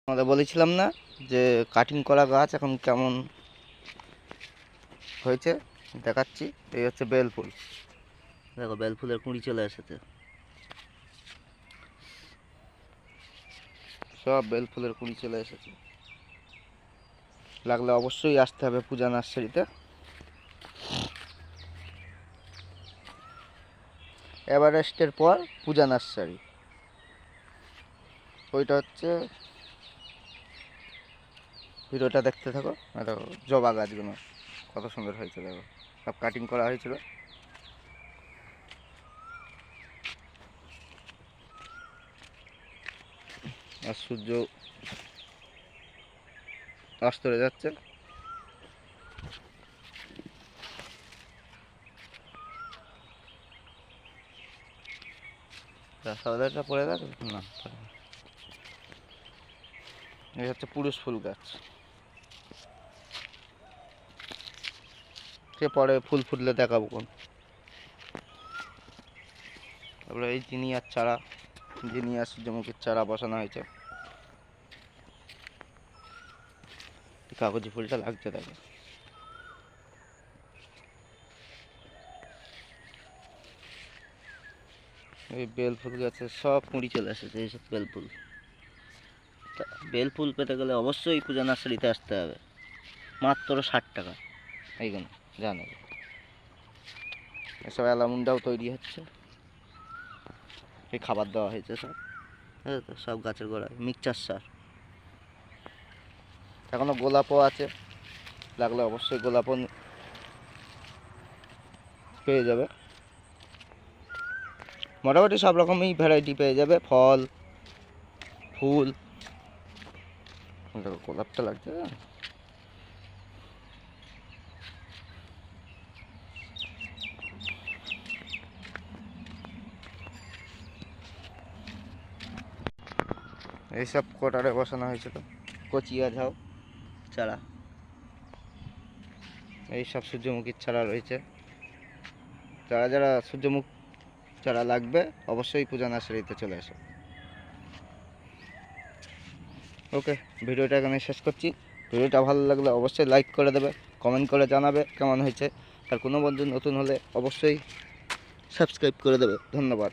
আমরা বলেছিলাম না যে কাটিং করা গাছ এখন কেমন হয়েছে দেখাচ্ছি। এই হচ্ছে বেল ফুল, দেখো বেল ফুলের কুঁড়ি চলে এসেছে, সব বেল ফুলের কুঁড়ি চলে এসেছে। লাগলে অবশ্যই আসতে হবে পূজা নার্সারিতে। এভারেস্টের পর পূজা নার্সারি, ওইটা হচ্ছে। ভিডিওটা দেখতে থাকো। দেখো জবা গাছগুলো কত সুন্দর হয়েছে, দেখো সব কাটিং করা হয়েছিল। আর সূর্য অস্ত হয়ে যাচ্ছে। সাদাটা পড়ে গেছে না, এই হচ্ছে পুরুষ ফুল গাছ। সে পরে ফুল ফুটলে দেখাবো কোন। তারপরে এই জিনিয়ার চারা, জিনিয়ার সূর্যমুখীর চারা বসানো হয়েছে। কাগজি ফুলটা লাগছে, দেখো এই বেল ফুল গাছে সব কুঁড়ি চলে এসেছে। এইসব বেল ফুল, বেল ফুল পেতে গেলে অবশ্যই পূজা নার্সারিতে আসতে হবে। মাত্র 60 টাকা এইগুলো জানে। এসব অ্যালামুন্ডাও তৈরি হচ্ছে, এই খাবার দেওয়া হয়েছে সব। হ্যাঁ, তো সব গাছের গোড়ায় মিক্সচার সার। এখনও গোলাপও আছে, লাগলে অবশ্যই গোলাপও পেয়ে যাবে। মোটামুটি সব রকমই ভ্যারাইটি পেয়ে যাবে, ফল ফুল। দেখো গোলাপটা লাগছে, এইসব কোটারে বসানো হয়েছিল কচিয়া ঝাউ চারা। এইসব সূর্যমুখীর চারা রয়েছে। যারা যারা সূর্যমুখ চারা লাগবে অবশ্যই পূজা নার্সারিতে চলে আসো। ওকে, ভিডিওটা এখানে শেষ করছি। ভিডিওটা ভালো লাগলে অবশ্যই লাইক করে দেবে, কমেন্ট করে জানাবে কেমন হয়েছে। আর কোনো বন্ধু নতুন হলে অবশ্যই সাবস্ক্রাইব করে দেবে। ধন্যবাদ।